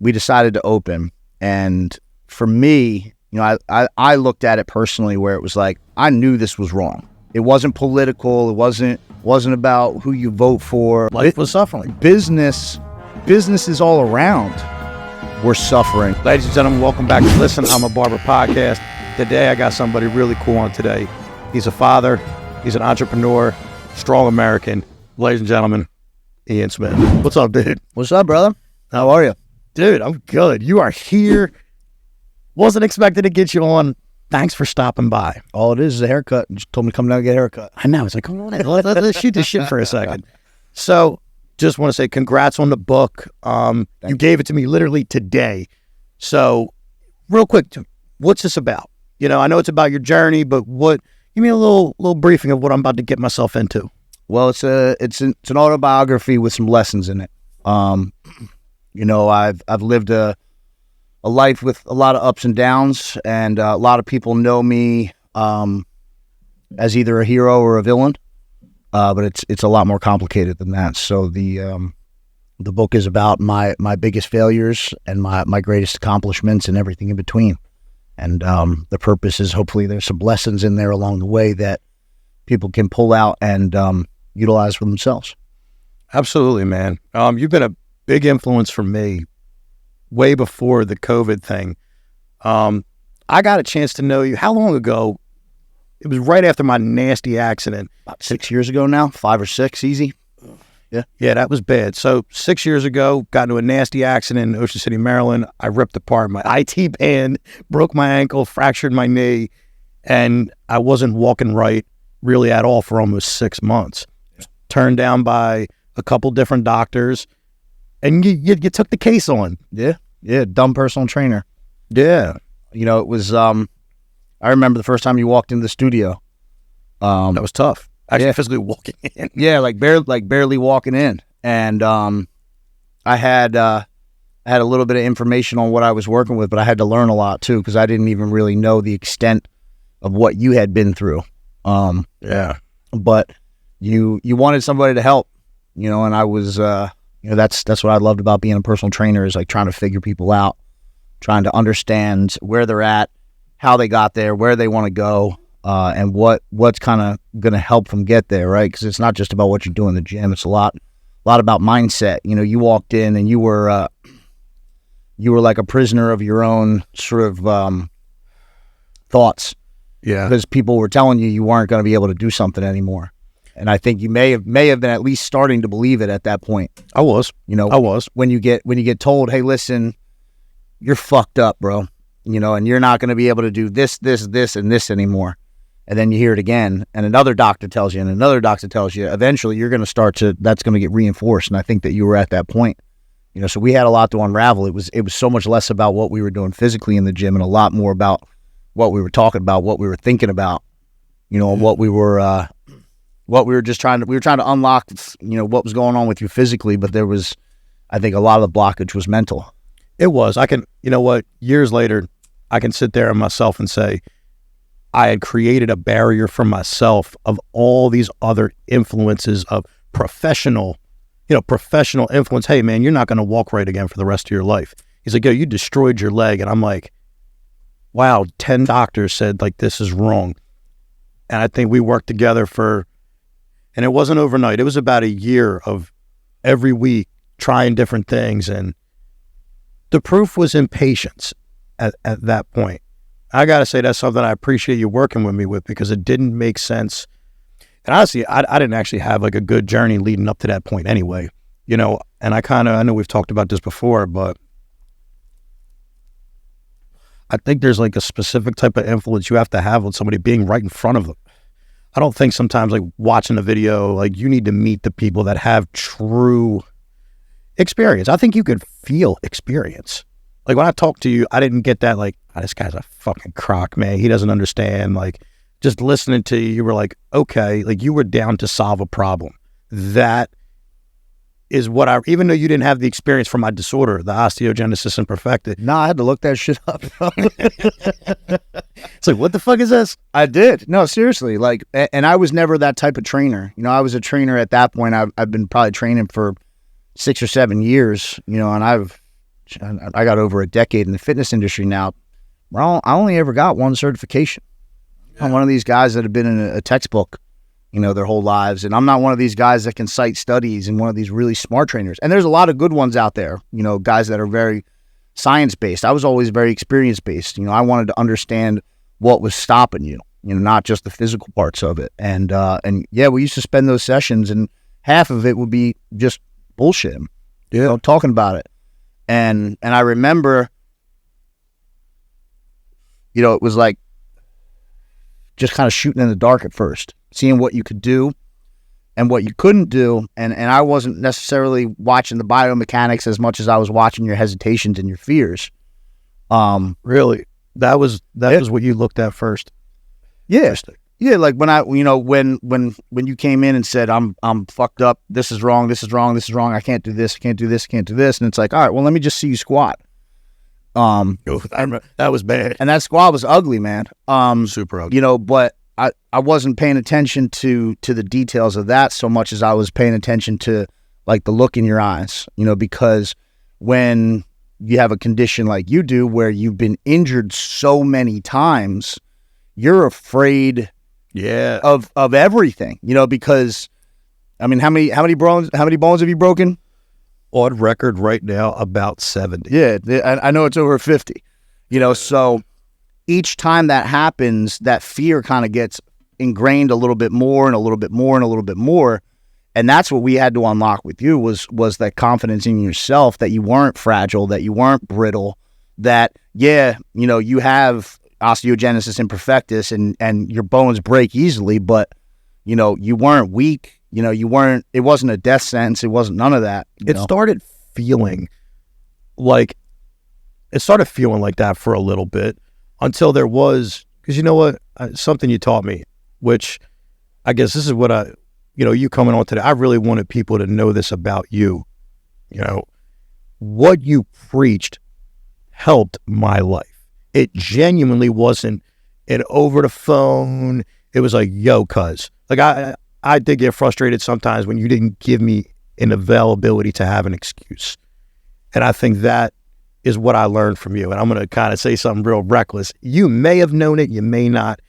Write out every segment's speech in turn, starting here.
we decided to open. And for me, I looked at it personally where it was like, I knew this was wrong. It wasn't political. It wasn't about who you vote for. Life was suffering. Business is all around. We're suffering. Ladies and gentlemen, welcome back to Listen, I'm a Barber podcast. Today, I got somebody really cool on today. He's a father. He's an entrepreneur, strong American. Ladies and gentlemen, Ian Smith. What's up, dude? What's up, brother? How are you? Dude, I'm good. You are here. Wasn't expecting to get you on. Thanks for stopping by. All it is a haircut. You just told me to come down and get a haircut. I know. It's like, come on, let's shoot this shit for a second. So, just want to say congrats on the book. You gave it to me literally today. So, real quick, what's this about? You know, I know it's about your journey, but give me a little briefing of what I'm about to get myself into. Well, it's an autobiography with some lessons in it. You know, I've lived a life with a lot of ups and downs, and a lot of people know me as either a hero or a villain. But it's a lot more complicated than that. So the book is about my biggest failures and my greatest accomplishments and everything in between. And the purpose is hopefully there's some lessons in there along the way that people can pull out and utilize for themselves. Absolutely, man. You've been a big influence for me way before the COVID thing. I got a chance to know you. How long ago? It was right after my nasty accident. About 6 years ago now, 5 or 6, easy. Yeah, that was bad. So 6 years ago, got into a nasty accident in Ocean City, Maryland. I ripped apart my IT band, broke my ankle, fractured my knee, and I wasn't walking right really at all for almost 6 months. Turned down by a couple different doctors, and you took the case on. Yeah, dumb personal trainer. Yeah. You know, it was... I remember the first time you walked into the studio. That was tough. Actually, physically walking in. Yeah, like barely walking in. And I had a little bit of information on what I was working with, but I had to learn a lot too, because I didn't even really know the extent of what you had been through. Yeah. But you wanted somebody to help, you know, and I was, that's what I loved about being a personal trainer, is like trying to figure people out, trying to understand where they're at, how they got there, where they want to go, and what's kind of going to help them get there, right? Because it's not just about what you do in the gym. It's a lot about mindset. You know, you walked in and you were like a prisoner of your own sort of thoughts. Yeah. Because people were telling you weren't going to be able to do something anymore. And I think you may have been at least starting to believe it at that point. I was. When you get told, hey, listen, you're fucked up, bro. You know, and you're not going to be able to do this, and this anymore. And then you hear it again, and another doctor tells you, and another doctor tells you. Eventually, you're going to that's going to get reinforced. And I think that you were at that point. You know, so we had a lot to unravel. It was so much less about what we were doing physically in the gym, and a lot more about what we were talking about, what we were thinking about. You know, and what we were just trying to unlock. You know, what was going on with you physically, but there was, I think, a lot of the blockage was mental. It was. You know what, years later, I can sit there and myself and say, I had created a barrier for myself of all these other influences of professional influence. Hey, man, you're not going to walk right again for the rest of your life. He's like, yo, you destroyed your leg. And I'm like, wow, 10 doctors said, like, this is wrong. And I think we worked together and it wasn't overnight. It was about a year of every week trying different things, and the proof was in patience at that point. I got to say that's something I appreciate you working with me with, because it didn't make sense. And honestly, I didn't actually have like a good journey leading up to that point anyway, you know, and I know we've talked about this before, but I think there's like a specific type of influence you have to have with somebody being right in front of them. I don't think sometimes like watching a video, like you need to meet the people that have true experience. I think you could feel experience. Like when I talked to you, I didn't get that like, oh, this guy's a fucking crock, man. He doesn't understand. Like just listening to you, you were like, okay, like you were down to solve a problem. That is what even though you didn't have the experience for my disorder, the osteogenesis imperfecta. No, I had to look that shit up. It's like, what the fuck is this? I did. No, seriously. Like, and I was never that type of trainer. You know, I was a trainer at that point. I've been probably training for 6 or 7 years, you know, and I've I got over a decade in the fitness industry now. I only ever got one certification. Yeah. I'm one of these guys that have been in a textbook, their whole lives. And I'm not one of these guys that can cite studies and one of these really smart trainers. And there's a lot of good ones out there, guys that are very science-based. I was always very experience-based. I wanted to understand what was stopping you, not just the physical parts of it. And yeah, we used to spend those sessions and half of it would be just bullshit, talking about it. And I remember, it was like just kind of shooting in the dark at first, seeing what you could do and what you couldn't do. And I wasn't necessarily watching the biomechanics as much as I was watching your hesitations and your fears. Really? That was what you looked at first? Yeah. Yeah, like when when you came in and said, I'm fucked up, this is wrong, I can't do this, and it's like, all right, well, let me just see you squat. That was bad. And that squat was ugly, man. Super ugly. But I wasn't paying attention to the details of that so much as I was paying attention to like the look in your eyes, because when you have a condition like you do where you've been injured so many times, you're afraid of everything, because I mean, how many bones have you broken? On record right now, about 70. Yeah, I know it's over 50. So each time that happens, that fear kind of gets ingrained a little bit more and a little bit more and a little bit more. And that's what we had to unlock with you was that confidence in yourself, that you weren't fragile, that you weren't brittle, that, you have osteogenesis imperfectus and your bones break easily, but, you weren't weak. It wasn't a death sentence. It wasn't none of that. It started feeling like that for a little bit until there was, because you know what, something you taught me, which I guess this is what you coming on today, I really wanted people to know this about you. What you preached helped my life. It genuinely wasn't an over the phone. It was like, yo, cuz. Like I did get frustrated sometimes when you didn't give me an availability to have an excuse. And I think that is what I learned from you. And I'm going to kind of say something real reckless. You may have known it, you may not.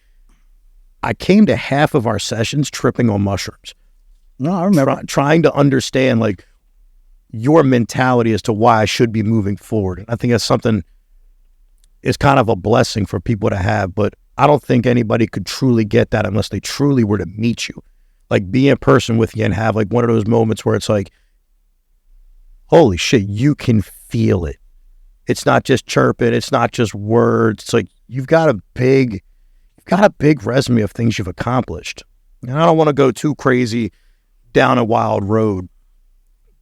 I came to half of our sessions tripping on mushrooms. No, I remember. Trying to understand like your mentality as to why I should be moving forward. And I think that's something, it's kind of a blessing for people to have, but I don't think anybody could truly get that unless they truly were to meet you. Like be in person with you and have like one of those moments where it's like, holy shit, you can feel it. It's not just chirping. It's not just words. It's like, you've got a big resume of things you've accomplished. And I don't want to go too crazy down a wild road,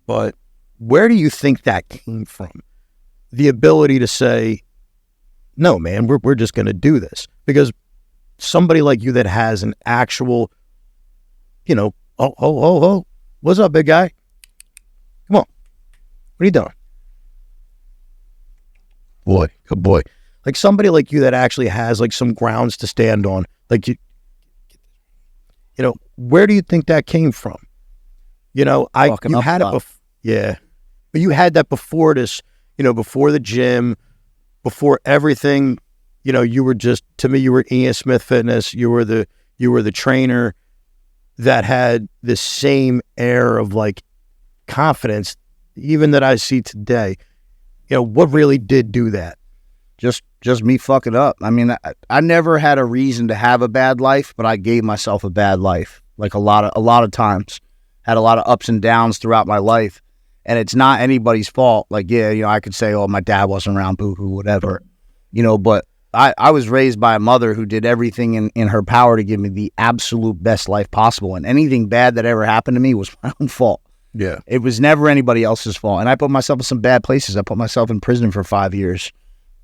but where do you think that came from? The ability to say, no, man, we're just going to do this. Because somebody like you that has an actual, what's up, big guy? Come on. What are you doing? Boy, good boy. Like somebody like you that actually has like some grounds to stand on. Like you where do you think that came from? You had it before. Yeah. But you had that before this, before the gym, before everything, you were just, to me, you were Ian Smith Fitness. You were the trainer that had the same air of like confidence, even that I see today. What really did do that? Just me fucking up. I mean, I never had a reason to have a bad life, but I gave myself a bad life. Like a lot of times, had a lot of ups and downs throughout my life, and it's not anybody's fault. Like, I could say, oh, my dad wasn't around, boo-hoo, whatever, but I was raised by a mother who did everything in her power to give me the absolute best life possible, and anything bad that ever happened to me was my own fault. Yeah. It was never anybody else's fault, and I put myself in some bad places. I put myself in prison for 5 years.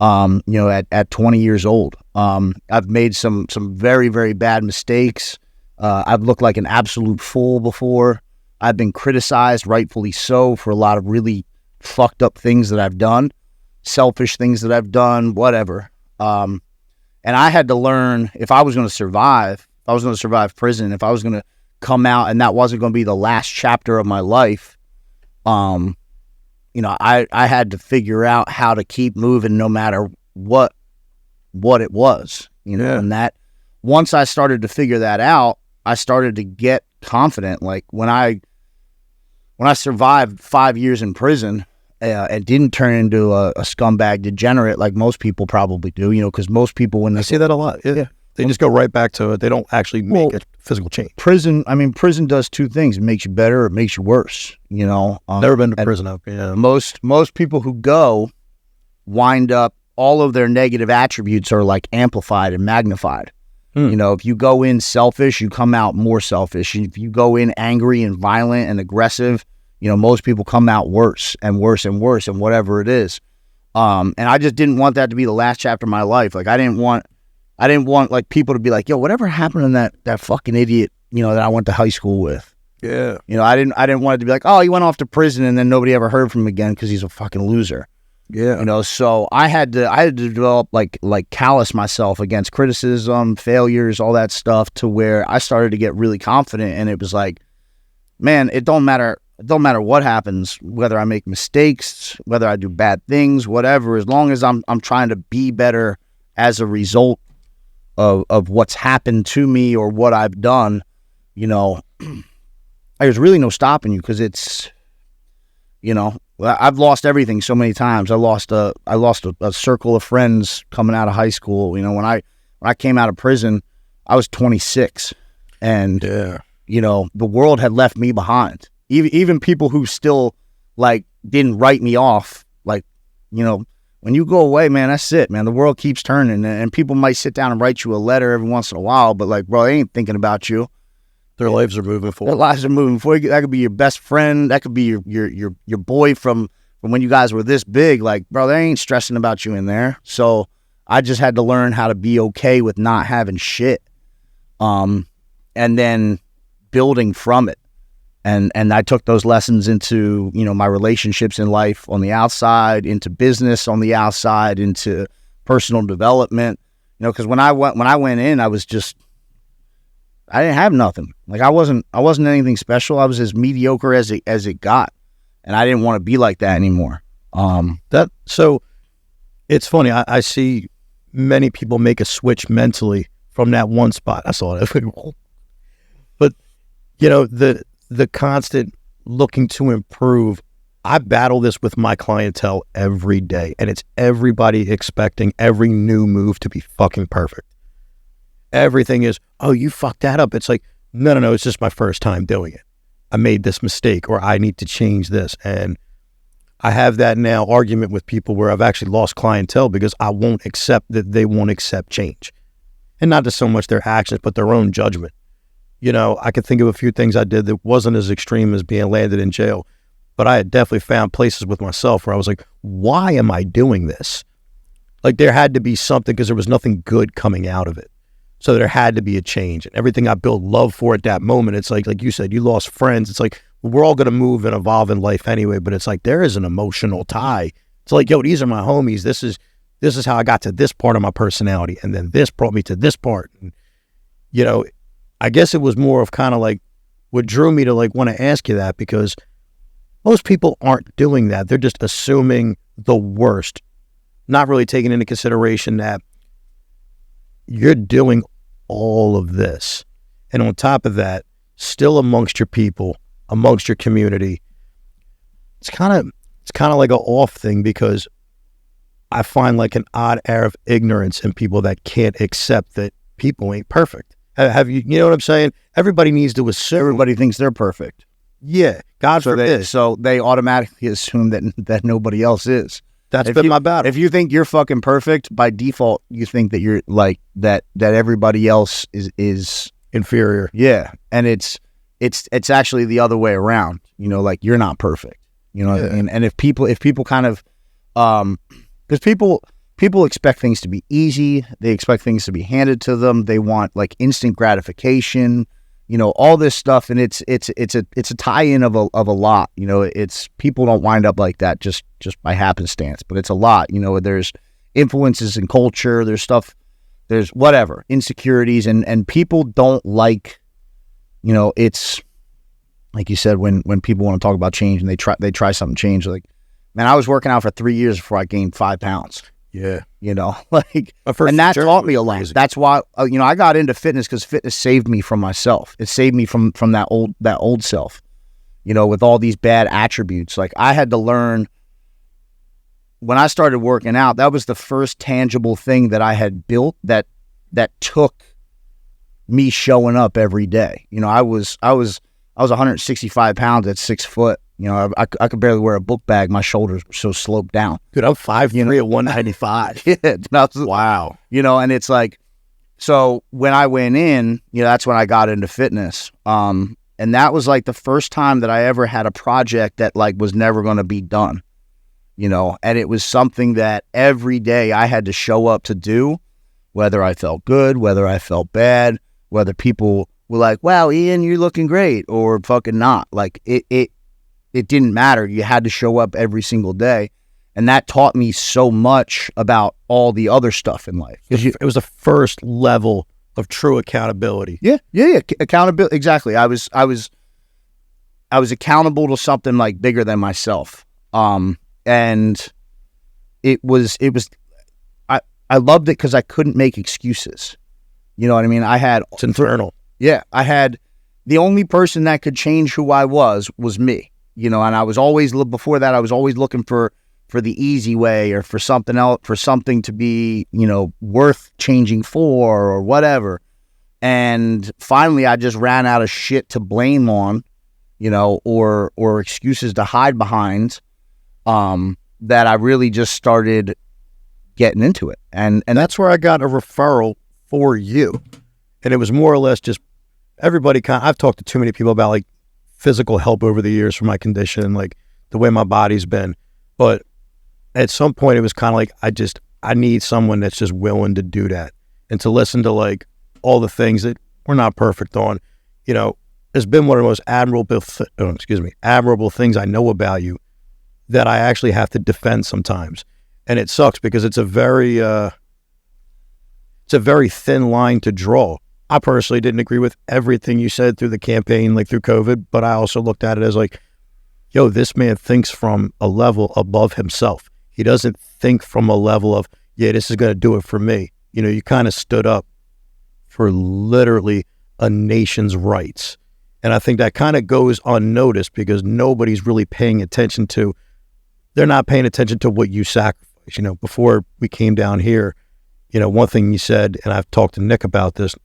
At 20 years old. I've made some very, very bad mistakes. I've looked like an absolute fool before. I've been criticized, rightfully so, for a lot of really fucked up things that I've done, selfish things that I've done, whatever. And I had to learn if I was going to survive prison, if I was going to come out and that wasn't going to be the last chapter of my life, I had to figure out how to keep moving no matter what it was, and that once I started to figure that out, I started to get confident. Like when I survived 5 years in prison and didn't turn into a scumbag degenerate like most people probably do, because most people when they see that a lot. Yeah. They just go right back to it. They don't actually make a physical change. Prison does two things. It makes you better, or it makes you worse, Never been to prison. Yeah. Most people who go wind up, all of their negative attributes are like amplified and magnified. If you go in selfish, you come out more selfish. If you go in angry and violent and aggressive, most people come out worse and worse and worse and whatever it is. And I just didn't want that to be the last chapter of my life. Like I didn't want like people to be like, yo, whatever happened to that fucking idiot, that I went to high school with. Yeah. I didn't want it to be like, oh, he went off to prison and then nobody ever heard from him again because he's a fucking loser. Yeah. So I had to develop like callous myself against criticism, failures, all that stuff, to where I started to get really confident. And it was like, man, it don't matter what happens, whether I make mistakes, whether I do bad things, whatever, as long as I'm trying to be better as a result of what's happened to me or what I've done, there's really no stopping you, because it's, I've lost everything so many times. I lost a circle of friends coming out of high school. When I came out of prison, I was 26, and the world had left me behind. Even people who still like didn't write me off, like, when you go away, man, that's it, man. The world keeps turning, and people might sit down and write you a letter every once in a while, but like, bro, they ain't thinking about you. Their lives are moving forward. Their lives are moving forward. That could be your best friend. That could be your boy from when you guys were this big. Like, bro, they ain't stressing about you in there. So I just had to learn how to be okay with not having shit, and then building from it. And I took those lessons into, my relationships in life on the outside, into business on the outside, into personal development, because when I went in, I didn't have nothing. Like I wasn't anything special. I was as mediocre as it got. And I didn't want to be like that anymore. So it's funny. I see many people make a switch mentally from that one spot. I saw it. But the constant looking to improve, I battle this with my clientele every day, and it's everybody expecting every new move to be fucking perfect. Everything is, oh, you fucked that up. It's like, no, it's just my first time doing it. I made this mistake, or I need to change this. And I have that now argument with people where I've actually lost clientele because I won't accept that they won't accept change. And not just so much their actions, but their own judgment. I could think of a few things I did that wasn't as extreme as being landed in jail, but I had definitely found places with myself where I was like, why am I doing this? Like there had to be something, because there was nothing good coming out of it. So there had to be a change, and everything I built love for at that moment. It's like you said, you lost friends. It's like, we're all going to move and evolve in life anyway, but it's like, there is an emotional tie. It's like, yo, these are my homies. This is how I got to this part of my personality. And then this brought me to this part. And, I guess it was more of kind of like what drew me to like want to ask you that, because most people aren't doing that. They're just assuming the worst, not really taking into consideration that you're doing all of this. And on top of that, still amongst your people, amongst your community, it's kind of like an off thing, because I find like an odd air of ignorance in people that can't accept that people ain't perfect. Have you know what I'm saying? Everybody needs to assume. Everybody thinks they're perfect. Yeah. God forbid. So they automatically assume that nobody else is. That's been my battle. If you think you're fucking perfect, by default, you think that you're like that everybody else is inferior. Yeah. And it's actually the other way around. Like you're not perfect. Yeah. And if people kind of because people expect things to be easy. They expect things to be handed to them. They want like instant gratification, all this stuff. And it's a tie-in of a lot, it's people don't wind up like that just by happenstance, but it's a lot, there's influences in culture, there's stuff, there's whatever, insecurities, and people don't like, it's like you said, when people want to talk about change and they try something change, like Man, I was working out for 3 years before I gained 5 pounds. Yeah. Like, and that taught me a lot. That's why, I got into fitness because fitness saved me from myself. It saved me from that old self, with all these bad attributes. Like, I had to learn when I started working out, that was the first tangible thing that I had built that took me showing up every day. I was 165 pounds at 6 foot. I could barely wear a book bag. My shoulders were so sloped down. Dude, I'm 5'3" at 195. Yeah. Wow. And it's like, so when I went in, that's when I got into fitness. And that was like the first time that I ever had a project that like was never going to be done, and it was something that every day I had to show up to do, whether I felt good, whether I felt bad, whether people were like, wow, Ian, you're looking great, or fucking not. Like it didn't matter. You had to show up every single day. And that taught me so much about all the other stuff in life. It was the first level of true accountability. Yeah. Accountability. Exactly. I was accountable to something like bigger than myself. And it was, I loved it because I couldn't make excuses. You know what I mean? It's internal. Yeah. The only person that could change who I was me. And I was always, before that, I was always looking for the easy way or for something else, for something to be, worth changing for or whatever. And finally, I just ran out of shit to blame on, or excuses to hide behind, that I really just started getting into it. And that's where I got a referral for you. And it was more or less just everybody I've talked to too many people about like physical help over the years for my condition, like the way my body's been. But at some point it was kind of like, I need someone that's just willing to do that and to listen to like all the things that we're not perfect on. It's been one of the most admirable things I know about you that I actually have to defend sometimes. And it sucks because it's a very thin line to draw. I personally didn't agree with everything you said through the campaign, like through COVID, but I also looked at it as like, yo, this man thinks from a level above himself. He doesn't think from a level of, yeah, this is going to do it for me. You kind of stood up for literally a nation's rights. And I think that kind of goes unnoticed because nobody's really paying attention to, they're not paying attention to what you sacrificed. Before we came down here, one thing you said, and I've talked to Nick about this,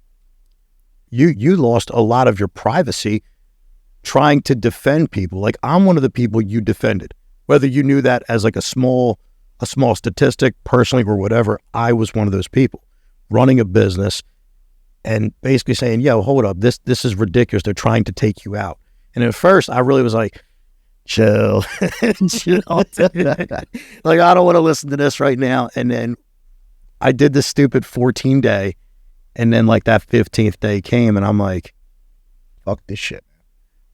you lost a lot of your privacy trying to defend people. Like, I'm one of the people you defended, whether you knew that as like a small statistic personally or whatever. I was one of those people running a business and basically saying, yo, hold up, this is ridiculous. They're trying to take you out. And at first I really was like, chill. Chill. Like, I don't want to listen to this right now. And then I did this stupid 14-day. And then like that 15th day came and I'm like, fuck this shit.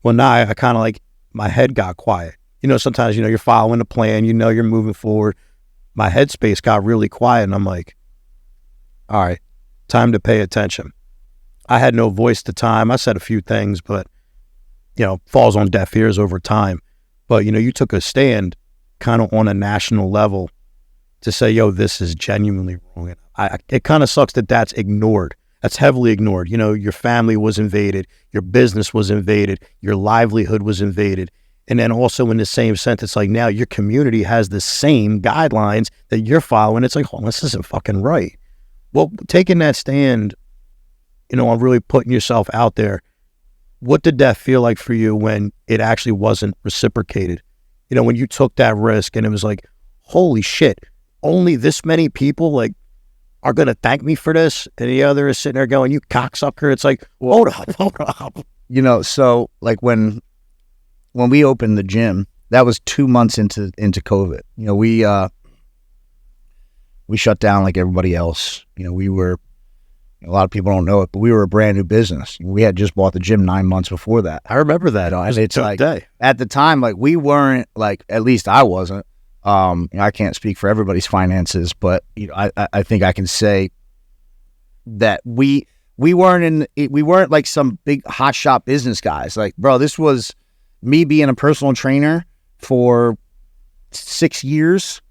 Well, now I kind of like, my head got quiet. Sometimes, you're following the plan, you're moving forward. My headspace got really quiet and I'm like, all right, time to pay attention. I had no voice at the time. I said a few things, but, falls on deaf ears over time. But, you took a stand kind of on a national level to say, yo, this is genuinely wrong. It kind of sucks that that's ignored. That's heavily ignored. Your family was invaded. Your business was invaded. Your livelihood was invaded. And then also in the same sentence, like now your community has the same guidelines that you're following. It's like, oh, this isn't fucking right. Well, taking that stand, on really putting yourself out there, what did that feel like for you when it actually wasn't reciprocated? When you took that risk and it was like, holy shit, only this many people like are going to thank me for this. And the other is sitting there going, you cocksucker. It's like, hold up. So like when we opened the gym, that was 2 months into COVID. We shut down like everybody else. We were, a lot of people don't know it, but we were a brand new business. We had just bought the gym 9 months before that. I remember that. And it's like, at the time, like we weren't like, at least I wasn't. I can't speak for everybody's finances, but I think I can say that we weren't like some big hot shot business guys. Like, bro, this was me being a personal trainer for 6 years,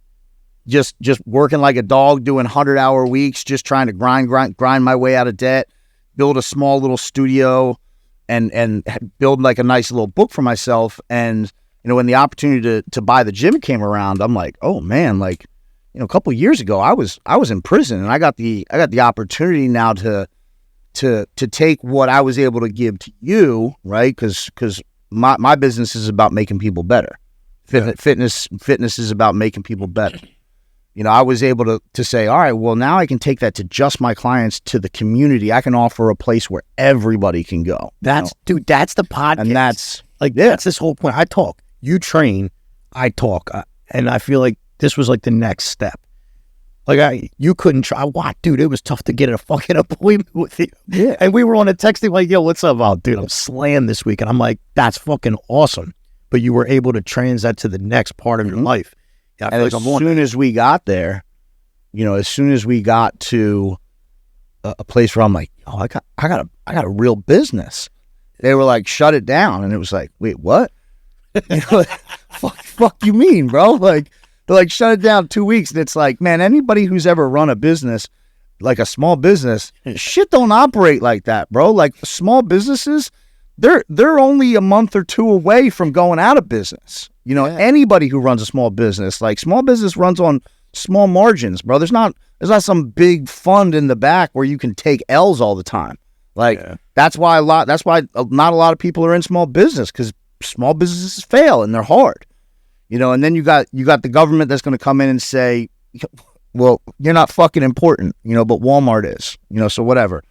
just working like a dog, doing 100-hour weeks, just trying to grind my way out of debt, build a small little studio, and build like a nice little book for myself. And when the opportunity to buy the gym came around, I'm like, oh man, like, a couple of years ago, I was in prison, and I got the opportunity now to take what I was able to give to you, right? Because my business is about making people better. Fitness is about making people better. I was able to say, all right, well, now I can take that to just my clients, to the community. I can offer a place where everybody can go. Dude, that's the podcast. And that's that's this whole point. I talk, you train, I talk. And I feel like this was like the next step. Like you couldn't try. What, dude? It was tough to get a fucking appointment with you. Yeah. And we were on a texting like, yo, what's up? Oh, dude, I'm slammed this week. And I'm like, that's fucking awesome. But you were able to trans that to the next part of your life. Yeah, and as soon as we got there, as soon as we got to a place where I'm like, oh, I got a real business. They were like, shut it down, and it was like, wait, what? Fuck you mean, bro? Like, they're like, shut it down 2 weeks, and it's like, man, anybody who's ever run a business, like a small business, shit don't operate like that, bro. Like small businesses, they're only a month or two away from going out of business. Anybody who runs a small business, like small business runs on small margins, bro. There's not some big fund in the back where you can take L's all the time. Like that's why not a lot of people are in small business, because small businesses fail and they're hard. And then you got the government that's going to come in and say, well, you're not fucking important, but Walmart is, so whatever.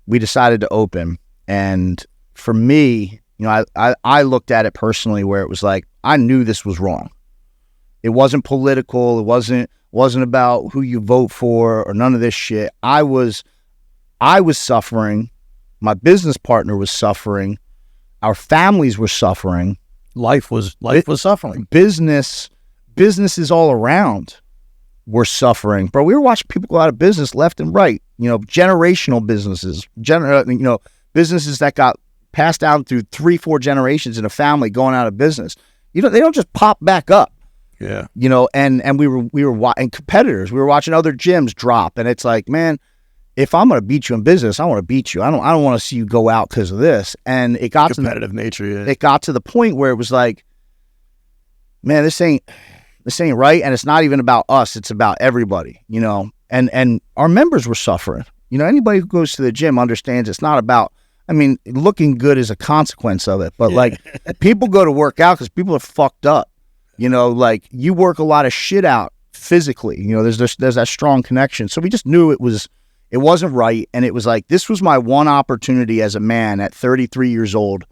We decided to open. And for me, I looked at it personally, where it was like, I knew this was wrong. It wasn't political. It wasn't about who you vote for or none of this shit. I was suffering. My business partner was suffering. Our families were suffering. Life was suffering. Businesses all around were suffering. Bro, we were watching people go out of business left and right. Generational businesses. Businesses that got passed down through 3-4 generations in a family going out of business. They don't just pop back up. Yeah. And we were and competitors. We were watching other gyms drop, and it's like, man, if I'm going to beat you in business, I want to beat you. I don't want to see you go out because of this. And it got competitive nature. Yeah. It got to the point where it was like, man, this ain't right, and it's not even about us. It's about everybody. And our members were suffering. Anybody who goes to the gym understands it's not about. I mean, looking good is a consequence of it, but like people go to work out because people are fucked up. Like you work a lot of shit out physically. There's that strong connection. So we just knew it wasn't right, and it was like, this was my one opportunity as a man at 33 years old,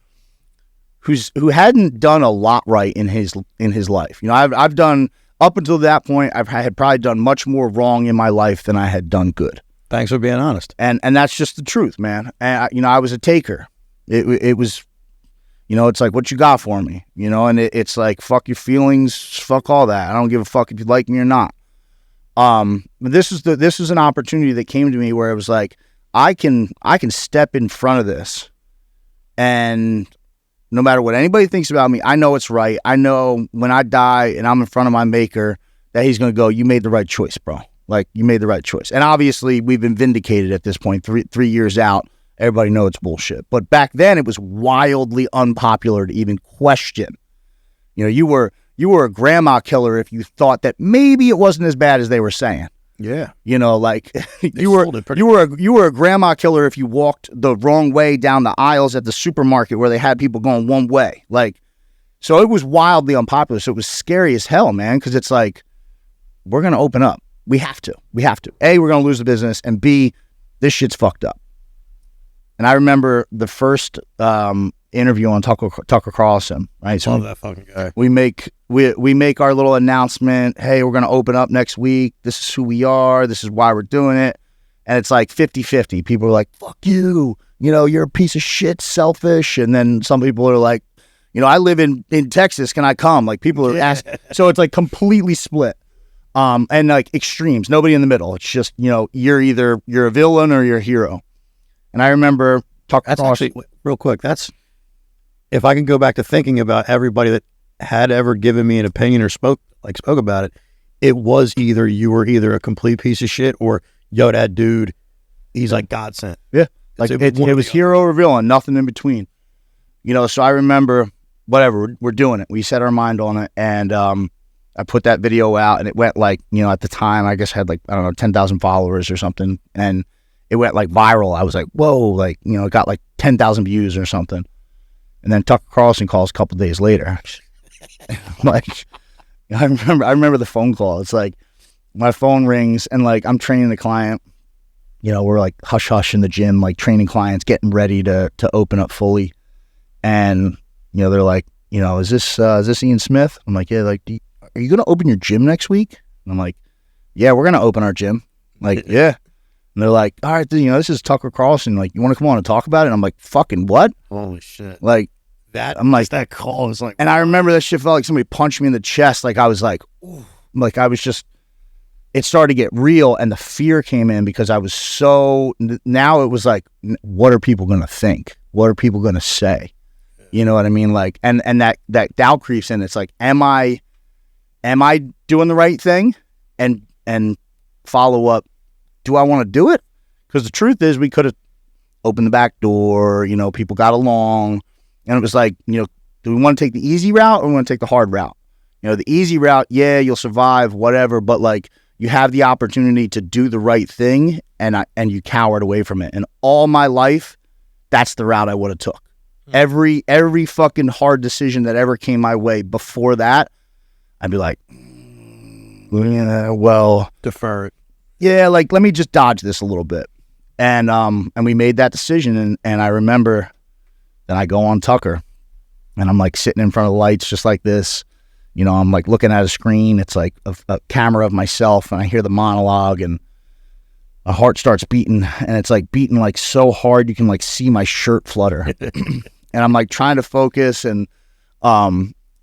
who hadn't done a lot right in his life. I've done, up until that point, I had probably done much more wrong in my life than I had done good. Thanks for being honest. And that's just the truth, man. And I was a taker. It was, it's like, what you got for me? And it's like, fuck your feelings, fuck all that. I don't give a fuck if you like me or not. This is an opportunity that came to me where it was like, I can step in front of this, and no matter what anybody thinks about me, I know it's right. I know when I die and I'm in front of my maker that he's going to go, you made the right choice, bro. Like, you made the right choice. And obviously we've been vindicated at this point, three years out. Everybody knows it's bullshit. But back then it was wildly unpopular to even question. You were a grandma killer if you thought that maybe it wasn't as bad as they were saying. Yeah. Like you were a grandma killer if you walked the wrong way down the aisles at the supermarket where they had people going one way. Like, so it was wildly unpopular. So it was scary as hell, man. Cause it's like, we're going to open up. We have to. A, we're going to lose the business, and B, this shit's fucked up. And I remember the first interview on Tucker Carlson, right? So love that fucking guy. We make our little announcement. Hey, we're going to open up next week. This is who we are. This is why we're doing it. And it's like 50-50. People are like, fuck you. You're a piece of shit, selfish. And then some people are like, I live in Texas. Can I come? Like, people are asking. So it's like completely split. And like extremes, nobody in the middle. It's just, you're a villain or you're a hero. And I remember talking. That's actually, real quick, if I can go back to thinking about everybody that had ever given me an opinion or spoke about it, it was either you were either a complete piece of shit or, yo, that dude, he's like God sent. Yeah. Like it was hero or villain, nothing in between. You know, so I remember, whatever, we're doing it. We set our mind on it, and I put that video out, and it went like, you know, at the time, I guess had like, I don't know, 10,000 followers or something, and it went like viral. I was like, whoa, like, you know, it got like 10,000 views or something. And then Tucker Carlson calls a couple of days later. Like, I remember the phone call. It's like, my phone rings, and like, I'm training the client. You know, we're like hush hush in the gym, like training clients, getting ready to open up fully. And, you know, they're like, you know, is this Ian Smith? I'm like, yeah, like, are you going to open your gym next week? And I'm like, yeah, we're going to open our gym. Like, yeah. And they're like, all right, you know, this is Tucker Carlson. Like, you want to come on and talk about it? And I'm like, fucking what? Holy shit. Like, I'm like, that call is like, and I remember that shit felt like somebody punched me in the chest. Like, I was like, ooh. Like, I was just, it started to get real, and the fear came in because I was so, now it was like, what are people going to think? What are people going to say? You know what I mean? Like, and that doubt creeps in. It's like, am I doing the right thing? And follow up, do I want to do it? Because the truth is, we could have opened the back door, you know, people got along, and it was like, you know, do we want to take the easy route or we want to take the hard route? You know, the easy route, yeah, you'll survive, whatever, but like, you have the opportunity to do the right thing, and you cowered away from it. And all my life, that's the route I would have took. Every fucking hard decision that ever came my way before that, I'd be like, yeah, well, defer it. Yeah, like, let me just dodge this a little bit. And we made that decision, and I remember that I go on Tucker, and I'm like sitting in front of the lights just like this. You know, I'm like looking at a screen. It's like a camera of myself, and I hear the monologue, and my heart starts beating, and it's like beating like so hard you can like see my shirt flutter. And I'm like trying to focus, and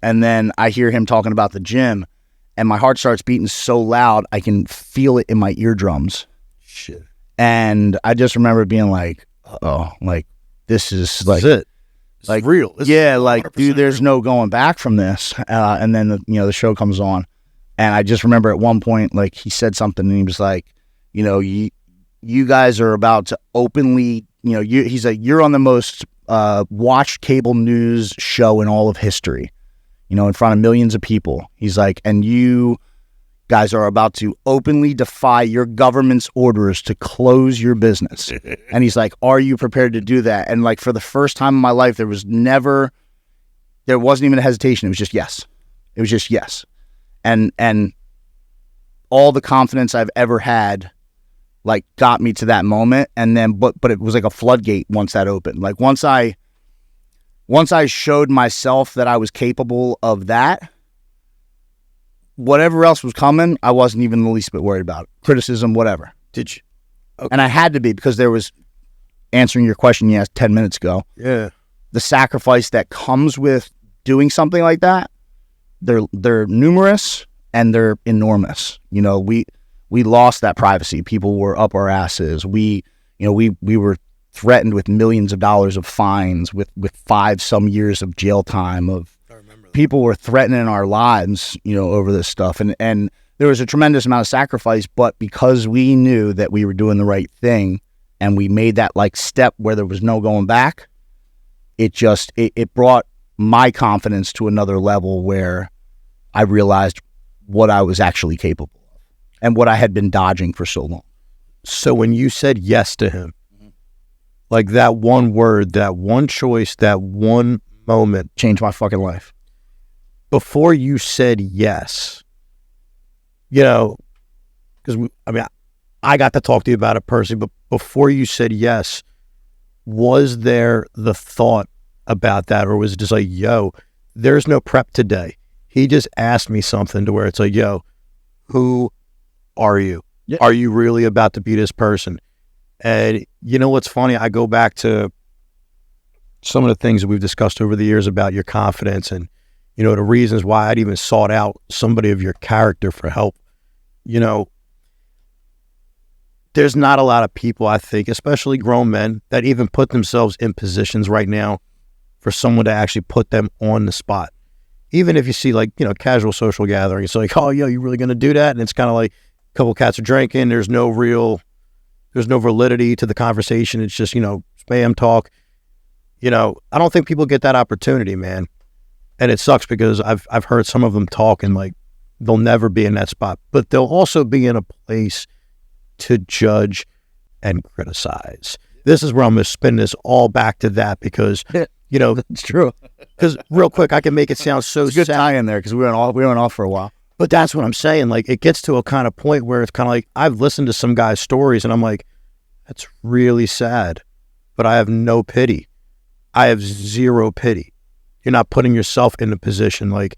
then I hear him talking about the gym, and my heart starts beating so loud I can feel it in my eardrums. Shit. And I just remember being like, oh, like, this is like, it. It's like real. Yeah, like, dude, there's no going back from this. And then the show comes on, and I just remember at one point, like, he said something, and he was like, you know, you guys are about to openly, you know, he's like, you're on the most watched cable news show in all of history, you know, in front of millions of people. He's like, and you guys are about to openly defy your government's orders to close your business. And he's like, are you prepared to do that? And like, for the first time in my life, there wasn't even a hesitation. It was just yes. It was just yes. And all the confidence I've ever had, like, got me to that moment. And then, but it was like a floodgate once that opened. Like, once I showed myself that I was capable of that, whatever else was coming, I wasn't even the least bit worried about it. Criticism, whatever. Did you? Okay. And I had to be, because there was, answering your question you asked 10 minutes ago. Yeah. The sacrifice that comes with doing something like that, they're numerous and they're enormous. You know, we lost that privacy. People were up our asses. We were threatened with millions of dollars of fines, with 5 some years of jail time. People were threatening our lives, you know, over this stuff. And there was a tremendous amount of sacrifice, but because we knew that we were doing the right thing and we made that like step where there was no going back, it brought my confidence to another level where I realized what I was actually capable of and what I had been dodging for so long. So when you said yes to him, like that one word, that one choice, that one moment changed my fucking life. Before you said yes, you know, because I got to talk to you about it personally, but before you said yes, was there the thought about that, or was it just like, yo, there's no prep today? He just asked me something to where it's like, yo, who are you? Yeah. Are you really about to be this person? And you know what's funny? I go back to some of the things that we've discussed over the years about your confidence and, you know, the reasons why I'd even sought out somebody of your character for help. You know, there's not a lot of people, I think, especially grown men, that even put themselves in positions right now for someone to actually put them on the spot. even if you see like, casual social gatherings, it's like, oh, yo, you really going to do that? And it's kind of like a couple cats are drinking. There's no validity to the conversation. It's just, spam talk. I don't think people get that opportunity, man. And it sucks because I've heard some of them talk and like they'll never be in that spot, but they'll also be in a place to judge and criticize. This is where I'm going to spin this all back to that because, it's true. Because real quick, I can make it sound so good tie in there because we went off for a while. But that's what I'm saying. Like, it gets to a kind of point where it's kind of like, I've listened to some guys' stories and I'm like, that's really sad, but I have no pity. I have zero pity. You're not putting yourself in a position. Like,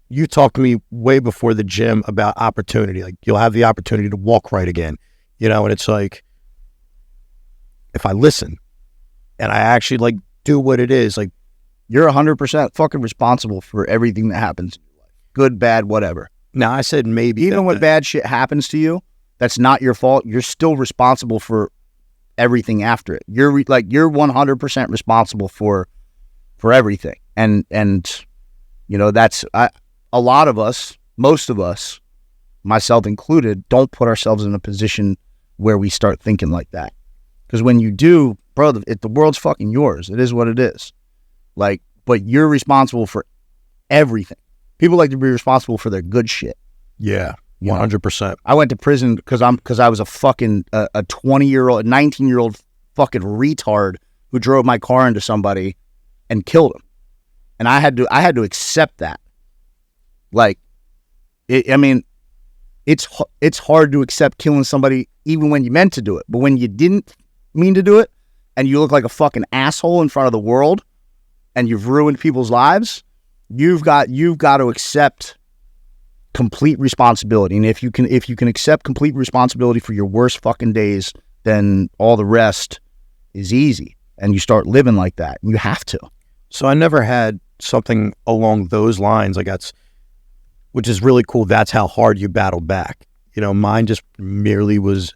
you talked to me way before the gym about opportunity. Like, you'll have the opportunity to walk right again, and it's like, if I listen and I actually like do what it is, like, you're 100% fucking responsible for everything that happens in your life. Good, bad, whatever. Now, I said maybe. Even when bad shit happens to you, that's not your fault. You're still responsible for everything after it. You're 100% responsible for everything. And that's a lot of us, most of us, myself included, don't put ourselves in a position where we start thinking like that. Because when you do, bro, the world's fucking yours. It is what it is. Like, but you're responsible for everything. People like to be responsible for their good shit. Yeah, 100%. I went to prison because I was a fucking a 20-year-old, 19-year-old fucking retard who drove my car into somebody and killed him, and I had to accept that. Like, it's hard to accept killing somebody even when you meant to do it, but when you didn't mean to do it, and you look like a fucking asshole in front of the world, and you've ruined people's lives, you've got to accept complete responsibility. And if you can accept complete responsibility for your worst fucking days, then all the rest is easy. And you start living like that. You have to. So I never had something along those lines. Like, which is really cool. That's how hard you battled back. Mine just merely was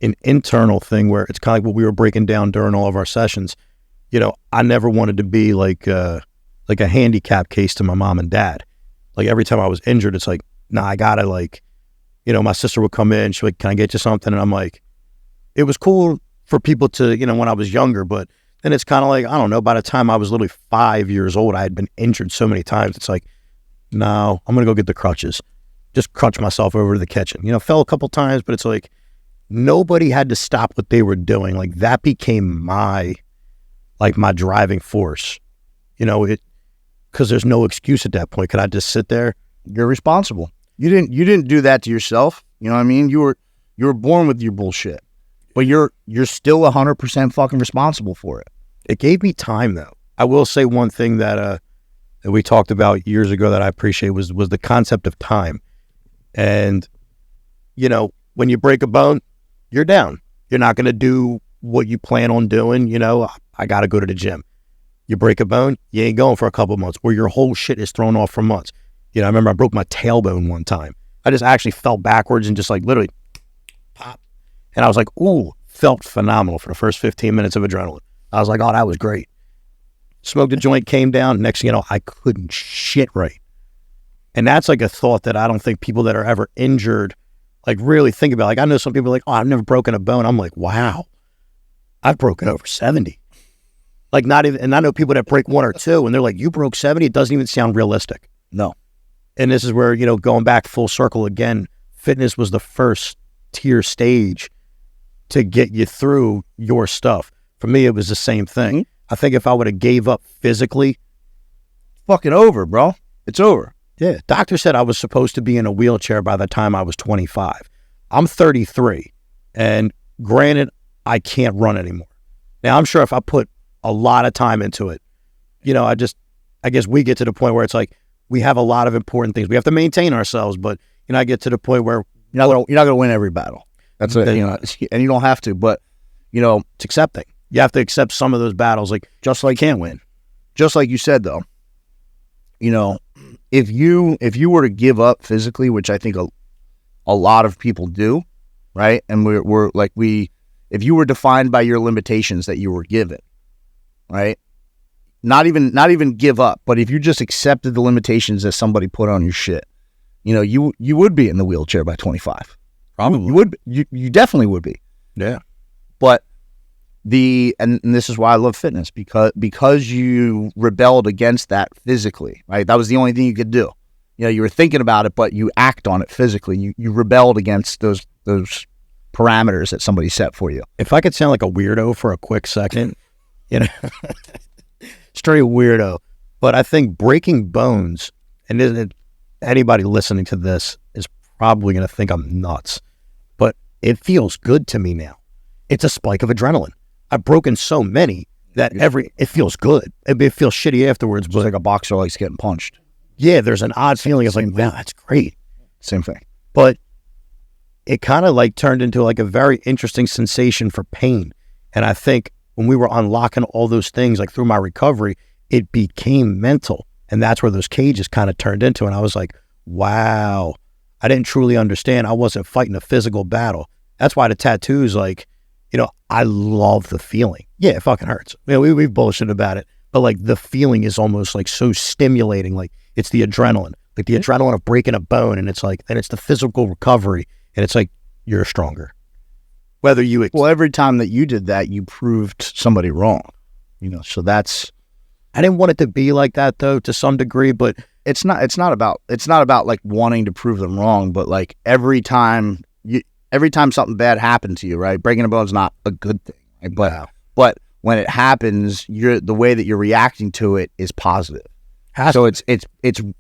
an internal thing where it's kind of like what we were breaking down during all of our sessions. I never wanted to be like a handicap case to my mom and dad. Like, every time I was injured, it's like, nah, I gotta my sister would come in, she's like, can I get you something? And I'm like, it was cool for people to, when I was younger, but then it's kind of like, I don't know, by the time I was literally 5 years old, I had been injured so many times. It's like, no, I'm going to go get the crutches. Just crutch myself over to the kitchen. Fell a couple times, but it's like, nobody had to stop what they were doing. Like, that became my driving force, because there's no excuse at that point. Could I just sit there? You're responsible. You didn't do that to yourself. You know what I mean? You were born with your bullshit, but you're still 100% fucking responsible for it. It gave me time, though. I will say one thing that we talked about years ago that I appreciate was the concept of time. And, when you break a bone, you're down. You're not going to do what you plan on doing. I got to go to the gym. You break a bone, you ain't going for a couple months, or your whole shit is thrown off for months. I remember I broke my tailbone one time. I just actually fell backwards and just like literally pop. And I was like, ooh, felt phenomenal for the first 15 minutes of adrenaline. I was like, oh, that was great. Smoked a joint, came down. Next thing you know, I couldn't shit right. And that's like a thought that I don't think people that are ever injured like really think about. Like, I know some people are like, oh, I've never broken a bone. I'm like, wow, I've broken over 70. Like, not even, and I know people that break 1 or 2 and they're like, you broke 70? It doesn't even sound realistic. No. And this is where, going back full circle again, fitness was the first tier stage to get you through your stuff. For me, it was the same thing. Mm-hmm. I think if I would have gave up physically, fucking over, bro. It's over. Yeah. Doctor said I was supposed to be in a wheelchair by the time I was 25. I'm 33. And granted, I can't run anymore. Now, I'm sure if I put a lot of time into it, I guess we get to the point where it's like, we have a lot of important things. We have to maintain ourselves, but, I get to the point where you're not going to win every battle. That's it, and you don't have to, but, it's accepting. You have to accept some of those battles, like, just like you can't win. Just like you said, though, if you were to give up physically, which I think a lot of people do, right? And if you were defined by your limitations that you were given, right? not even give up, but if you just accepted the limitations that somebody put on your shit, you would be in the wheelchair by 25. Probably. You would. You definitely would be. Yeah. But and this is why I love fitness, because you rebelled against that physically, right? That was the only thing you could do. You were thinking about it, but you act on it physically. You rebelled against those parameters that somebody set for you. If I could sound like a weirdo for a quick second, straight weirdo, but I think breaking bones, and anybody listening to this is probably going to think I'm nuts, but it feels good to me now. It's a spike of adrenaline. I've broken so many that it feels good. It feels shitty afterwards, but like a boxer likes getting punched. Yeah, there's an odd feeling of like, wow, that's great. Same thing. But it kind of like turned into like a very interesting sensation for pain. And I think when we were unlocking all those things, like through my recovery, it became mental. And that's where those cages kind of turned into. And I was like, wow, I didn't truly understand. I wasn't fighting a physical battle. That's why the tattoos, like, I love the feeling. Yeah, it fucking hurts. We've bullshitted about it. But like the feeling is almost like so stimulating. Like it's the adrenaline, like the adrenaline of breaking a bone. And it's like, then it's the physical recovery. And it's like, you're stronger. Whether you... Well, every time that you did that, you proved somebody wrong. So that's... I didn't want it to be like that though, to some degree, but it's not about like wanting to prove them wrong, but like every time something bad happened to you, right? Breaking a bone is not a good thing, right? But when it happens, the way that you're reacting to it is positive. So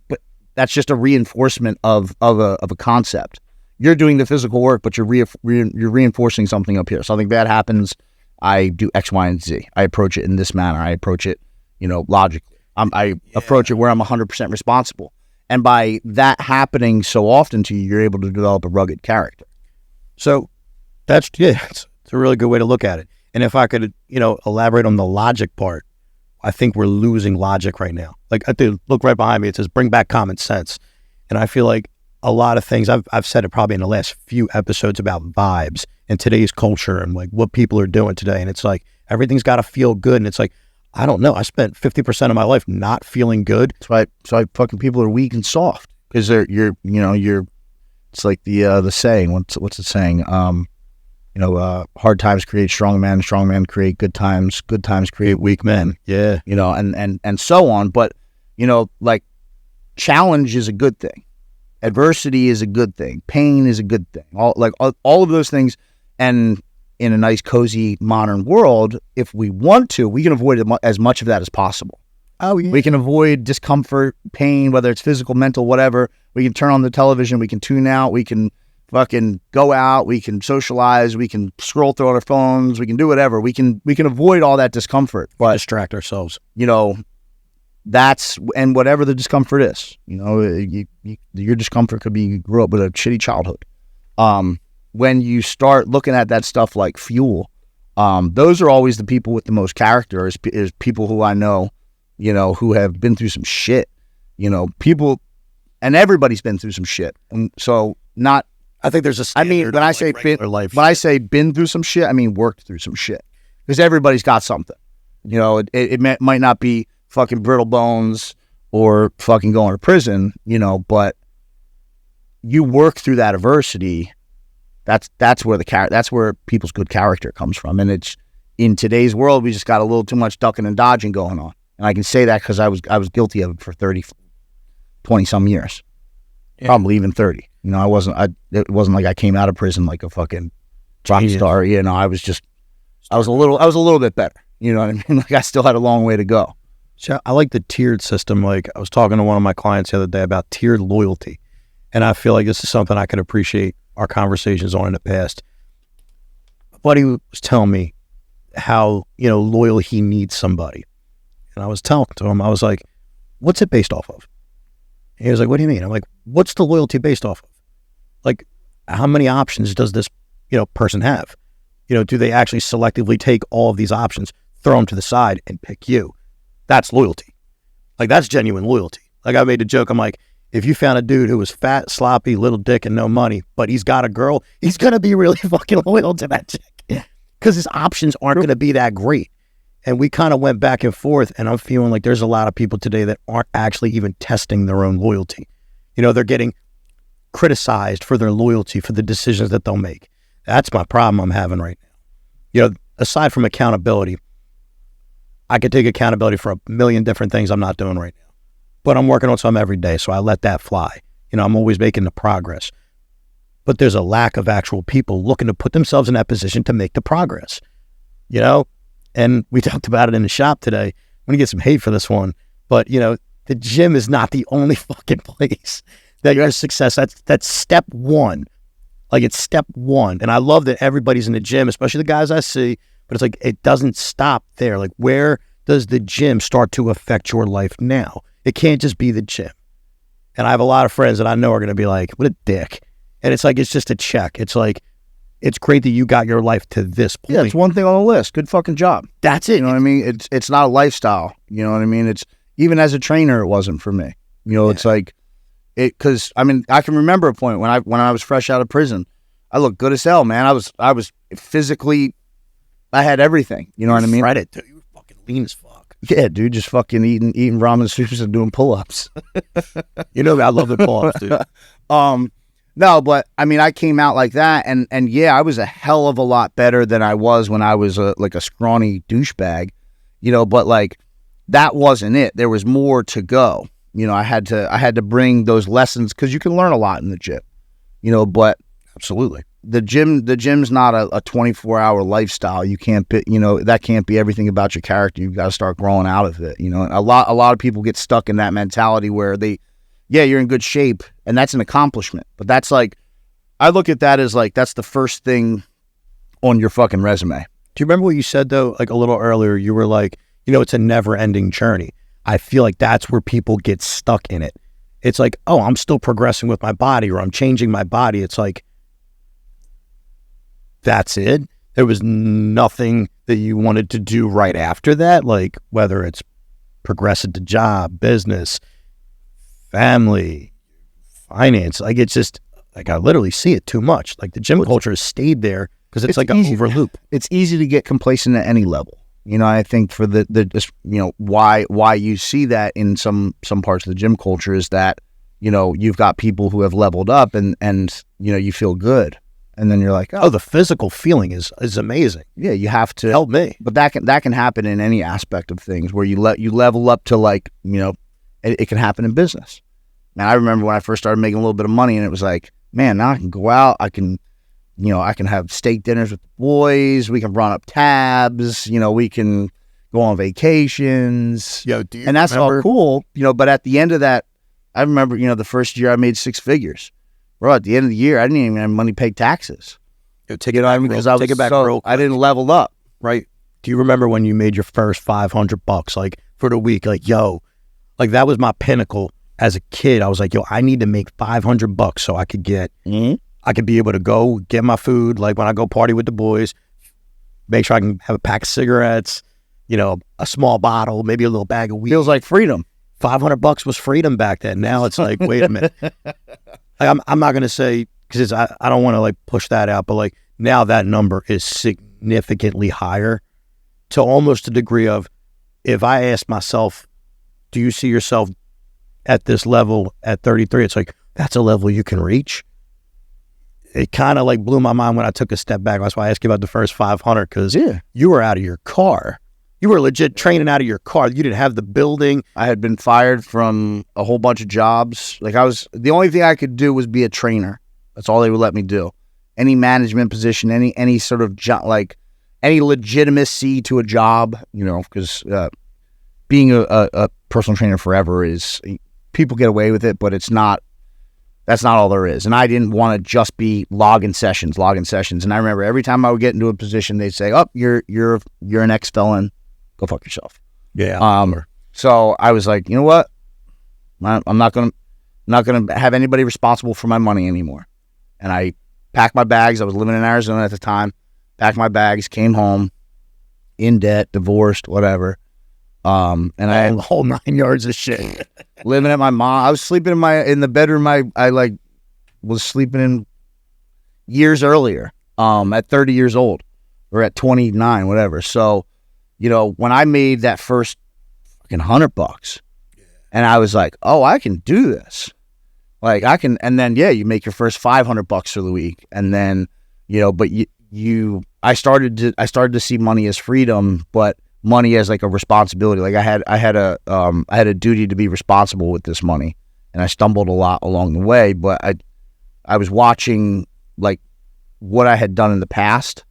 but that's just a reinforcement of a concept. You're doing the physical work, but you're reinforcing something up here. Something bad happens, I do X, Y, and Z. I approach it in this manner. I approach it, logically. I approach it where I'm 100% responsible. And by that happening so often to you, you're able to develop a rugged character. So it's a really good way to look at it. And if I could, elaborate on the logic part, I think we're losing logic right now. Like, look right behind me. It says, bring back common sense. And I feel like a lot of things, I've said it probably in the last few episodes about vibes and today's culture and like what people are doing today. And it's like, everything's got to feel good. And it's like, I don't know. I spent 50% of my life not feeling good. That's why fucking people are weak and soft, because it's like the saying. What's the saying? Hard times create strong men create good times create weak men. Yeah. And so on. But, like, challenge is a good thing. Adversity is a good thing. Pain is a good thing. All of those things. And in a nice, cozy, modern world, if we want to, we can avoid as much of that as possible. Oh, yeah. We can avoid discomfort, pain, whether it's physical, mental, whatever. We can turn on the television. We can tune out. We can fucking go out. We can socialize. We can scroll through our phones. We can do whatever. We can avoid all that discomfort. But distract ourselves. That's, and whatever the discomfort is, your discomfort could be you grew up with a shitty childhood. When you start looking at that stuff like fuel, those are always the people with the most character, is people who I know, who have been through some shit, people, and everybody's been through some shit. And so I think there's when I say been through some shit, I mean worked through some shit, because everybody's got something. It might not be fucking brittle bones or fucking going to prison, but you work through that adversity. That's where people's good character comes from. And it's, in today's world, we just got a little too much ducking and dodging going on. And I can say that because I was guilty of it for 20 some years, probably even 30. It wasn't like I came out of prison like a fucking rock star. I was a little bit better. You know what I mean? Like, I still had a long way to go. So I like the tiered system. Like, I was talking to one of my clients the other day about tiered loyalty. And I feel like this is something I could appreciate our conversations on in the past. A buddy was telling me how, loyal he needs somebody. And I was telling to him, I was like, what's it based off of? And he was like, what do you mean? I'm like, what's the loyalty based off of? Like, how many options does this, person have? Do they actually selectively take all of these options, throw them to the side and pick you? That's loyalty. Like, that's genuine loyalty. Like, I made a joke. I'm like, if you found a dude who was fat, sloppy, little dick, and no money, but he's got a girl, he's going to be really fucking loyal to that chick. Because his options aren't going to be that great. And we kind of went back and forth, and I'm feeling like there's a lot of people today that aren't actually even testing their own loyalty. You know, they're getting criticized for their loyalty, for the decisions that they'll make. That's my problem I'm having right now. You know, aside from accountability, I could take accountability for a million different things I'm not doing right now. But I'm working on some every day, so I let that fly. You know, I'm always making the progress. But there's a lack of actual people looking to put themselves in that position to make the progress. You know? And we talked about it in the shop today. I'm going to get some hate for this one. But, you know, the gym is not the only fucking place that your success, that's step one. Like, it's step one. And I love that everybody's in the gym, especially the guys I see. But it's like, it doesn't stop there. Like, where does the gym start to affect your life now? It can't just be the gym. And I have a lot of friends that I know are going to be like, what a dick. And it's like, it's just a check. It's like, it's great that you got your life to this point. Yeah, it's one thing on the list. Good fucking job. That's it. You know what I mean? It's not a lifestyle. You know what I mean? It's, even as a trainer, it wasn't for me. You know, it's like, because I mean, I can remember a point when I was fresh out of prison. I looked good as hell, man. I was physically, I had everything. You know what I mean? Shredded, dude. You were fucking lean as fuck. Yeah, dude, just fucking eating ramen soups and doing pull-ups. You know, I love the pull-ups, dude. No, but I mean, I came out like that, and yeah, I was a hell of a lot better than I was when I was like a scrawny douchebag, you know. But like, that wasn't it. There was more to go. You know, I had to bring those lessons, because you can learn a lot in the gym, you know. But absolutely, the gym's not a 24-hour lifestyle. You can't be, you know, that can't be everything about your character. You've got to start growing out of it. You know, and a lot of people get stuck in that mentality where you're in good shape, and that's an accomplishment. But that's like, I look at that as like, that's the first thing on your fucking resume. Do you remember what you said, though, like a little earlier? You were like, you know, it's a never-ending journey. I feel like that's where people get stuck in it. It's like, oh, I'm still progressing with my body, or I'm changing my body. It's like, that's it? There was nothing that you wanted to do right after that? Like, whether it's progressing to job, business, family, finance, like, it's just, like, I literally see it too much. Like, the gym culture has stayed there because it's like an overloop. It's easy to get complacent at any level. You know, I think for the you know, why you see that in some parts of the gym culture is that, you know, you've got people who have leveled up and you know, you feel good. And then you're like, oh, the physical feeling is amazing. Yeah, you have to help me. But that can happen in any aspect of things, where you level up to, like, you know, it can happen in business. Now, I remember when I first started making a little bit of money, and it was like, man, now I can go out, I can have steak dinners with the boys, we can run up tabs, you know, we can go on vacations. Yo, and that's all cool, you know, but at the end of that, I remember, you know, the first year I made 6 figures. Bro, at the end of the year, I didn't even have money to pay taxes. Yo, take it back, because I didn't level up. Right. Do you remember when you made your first $500, like, for the week? Like, yo, like, that was my pinnacle as a kid. I was like, yo, I need to make $500 so I could get, I could be able to go get my food, like, when I go party with the boys, make sure I can have a pack of cigarettes, you know, a small bottle, maybe a little bag of weed. Feels like freedom. $500 was freedom back then. Now it's like, wait a minute. Like, I'm not going to say, because I don't want to, like, push that out, but, like, now that number is significantly higher, to almost a degree of, if I ask myself, do you see yourself at this level at 33? It's like, that's a level you can reach. It kind of, like, blew my mind when I took a step back. That's why I asked you about the first 500, because you were out of your car. You were legit training out of your car. You didn't have the building. I had been fired from a whole bunch of jobs. Like, the only thing I could do was be a trainer. That's all they would let me do. Any management position, any sort of job, like, any legitimacy to a job, you know, because being a personal trainer forever is, people get away with it, but that's not all there is. And I didn't want to just be logging sessions. And I remember every time I would get into a position, they'd say, oh, you're an ex-felon. Go fuck yourself. Yeah. So I was like, you know what? I'm not gonna have anybody responsible for my money anymore. And I packed my bags. I was living in Arizona at the time. Packed my bags, came home, in debt, divorced, whatever. And I had the whole 9 yards of shit. Living at my mom. I was sleeping in the bedroom I like was sleeping in years earlier. At 30 years old, or at 29, whatever. So, you know, when I made that first fucking $100 and I was like, oh, I can do this. Like I can, and then, yeah, you make your first $500 for the week. And then, you know, but I started to see money as freedom, but money as like a responsibility. Like I had a duty to be responsible with this money, and I stumbled a lot along the way, but I was watching like what I had done in the past,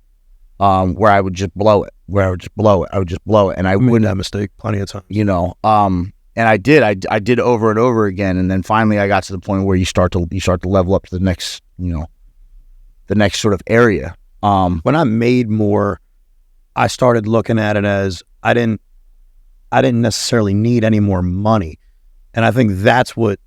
where I would just blow it, and I made that mistake plenty of times. You know, and I did over and over again, and then finally I got to the point where you start to level up to the next, you know, the next sort of area. When I made more, I started looking at it as I didn't necessarily need any more money, and I think that's what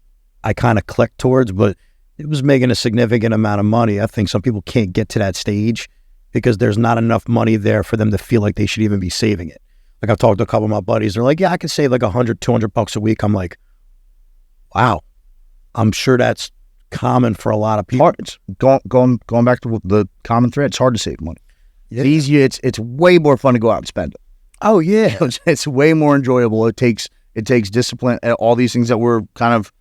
I kind of clicked towards. But it was making a significant amount of money. I think some people can't get to that stage because there's not enough money there for them to feel like they should even be saving it. Like I've talked to a couple of my buddies, they're like, yeah, I can save like $100, $200 a week. I'm like, wow, I'm sure that's common for a lot of people. It's going back to the common thread. It's hard to save money. Yeah. It's easier. It's way more fun to go out and spend it. Oh yeah, it's way more enjoyable. It takes discipline. All these things that we're kind of,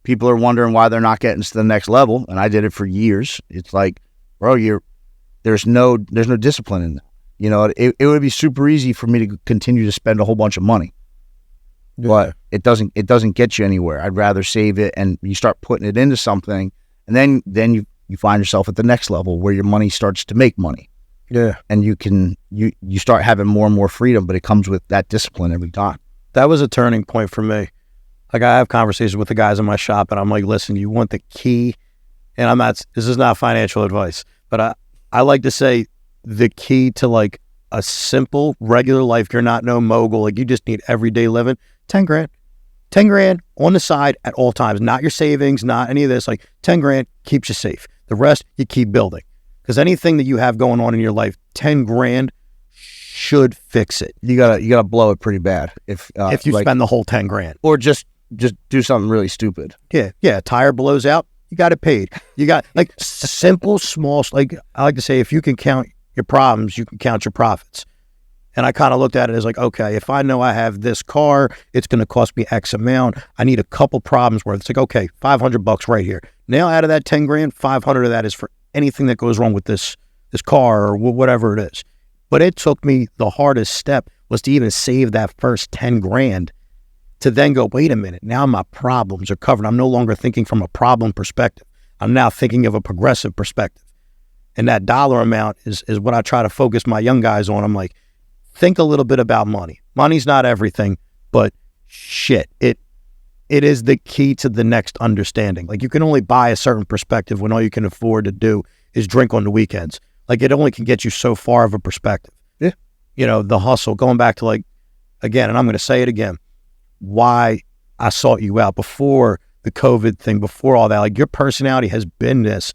people are wondering why they're not getting to the next level, and I did it for years. It's like, bro, there's no discipline in that. You know, it would be super easy for me to continue to spend a whole bunch of money, but it doesn't get you anywhere. I'd rather save it, and you start putting it into something, and then you find yourself at the next level where your money starts to make money. Yeah, and you start having more and more freedom, but it comes with that discipline every time. That was a turning point for me. Like I have conversations with the guys in my shop, and I'm like, listen, you want the key, and this is not financial advice, but I like to say the key to like a simple regular life. You're not no mogul. Like you just need everyday living. 10 grand on the side at all times, not your savings, not any of this. Like 10 grand keeps you safe. The rest you keep building, because anything that you have going on in your life, 10 grand should fix it. You gotta blow it pretty bad if you spend the whole 10 grand, or just do something really stupid. Yeah. Tire blows out, you got it paid. You got like simple, small. Like I like to say, if you can count your problems, you can count your profits. And I kind of looked at it as like, okay, if I know I have this car, it's going to cost me X amount. I need a couple problems where it's like, okay, $500 right here. Now out of that 10 grand, 500 of that is for anything that goes wrong with this car or whatever it is. But it took me, the hardest step was to even save that first 10 grand to then go, wait a minute, now my problems are covered. I'm no longer thinking from a problem perspective. I'm now thinking of a progressive perspective. And that dollar amount is what I try to focus my young guys on. I'm like, think a little bit about money. Money's not everything, but shit, it is the key to the next understanding. Like you can only buy a certain perspective when all you can afford to do is drink on the weekends. Like it only can get you so far of a perspective. Yeah. You know, the hustle, going back to like, again, and I'm going to say it again, why I sought you out before the COVID thing, before all that, like your personality has been this,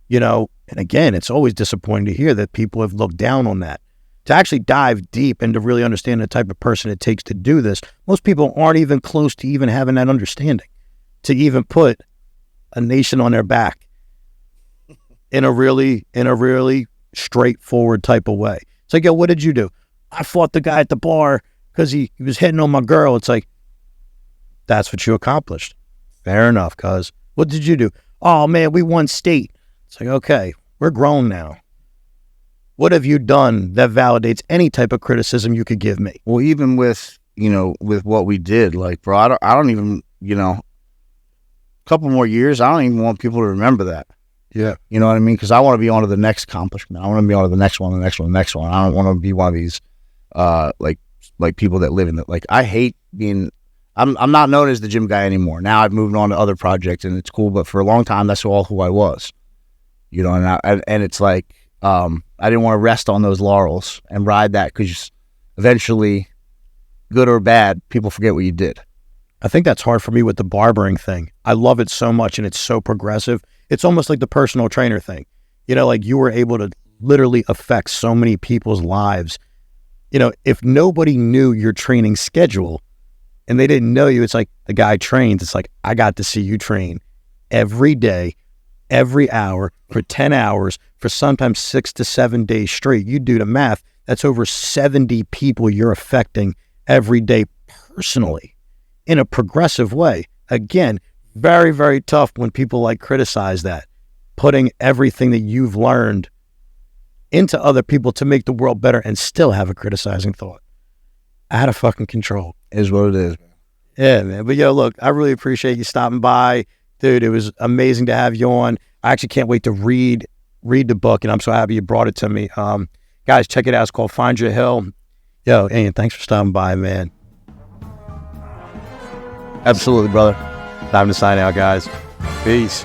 you know, and again, it's always disappointing to hear that people have looked down on that. To actually dive deep and to really understand the type of person it takes to do this, most people aren't even close to even having that understanding, to even put a nation on their back in a really straightforward type of way. It's like, yo, what did you do? I fought the guy at the bar because he was hitting on my girl. It's like, that's what you accomplished. Fair enough, cuz. What did you do? Oh, man, we won state. It's like, okay, we're grown now. What have you done that validates any type of criticism you could give me? Well, even with what we did, like, bro, I don't even, a couple more years, I don't even want people to remember that. Yeah. You know what I mean? Because I want to be on to the next accomplishment. I want to be on to the next one, the next one, the next one. I don't want to be one of these, like people that live in the, like, I hate being, I'm not known as the gym guy anymore. Now I've moved on to other projects and it's cool. But for a long time, that's all who I was, and it's like, I didn't want to rest on those laurels and ride that, because eventually, good or bad, people forget what you did. I think that's hard for me with the barbering thing. I love it so much and it's so progressive. It's almost like the personal trainer thing. Like you were able to literally affect so many people's lives. If nobody knew your training schedule and they didn't know you, it's like the guy trains. It's like, I got to see you train every day, every hour for 10 hours for sometimes 6 to 7 days straight. You do the math. That's over 70 people you're affecting every day personally in a progressive way. Again, very, very tough when people like criticize that, putting everything that you've learned into other people to make the world better and still have a criticizing thought. Out of fucking control. Is what it is. Yeah, man. But yo, look, I really appreciate you stopping by. Dude, it was amazing to have you on. I actually can't wait to read the book, and I'm so happy you brought it to me. Guys, check it out. It's called Find Your Hill. Yo, Ian, thanks for stopping by, man. Absolutely, brother. Time to sign out, guys. Peace.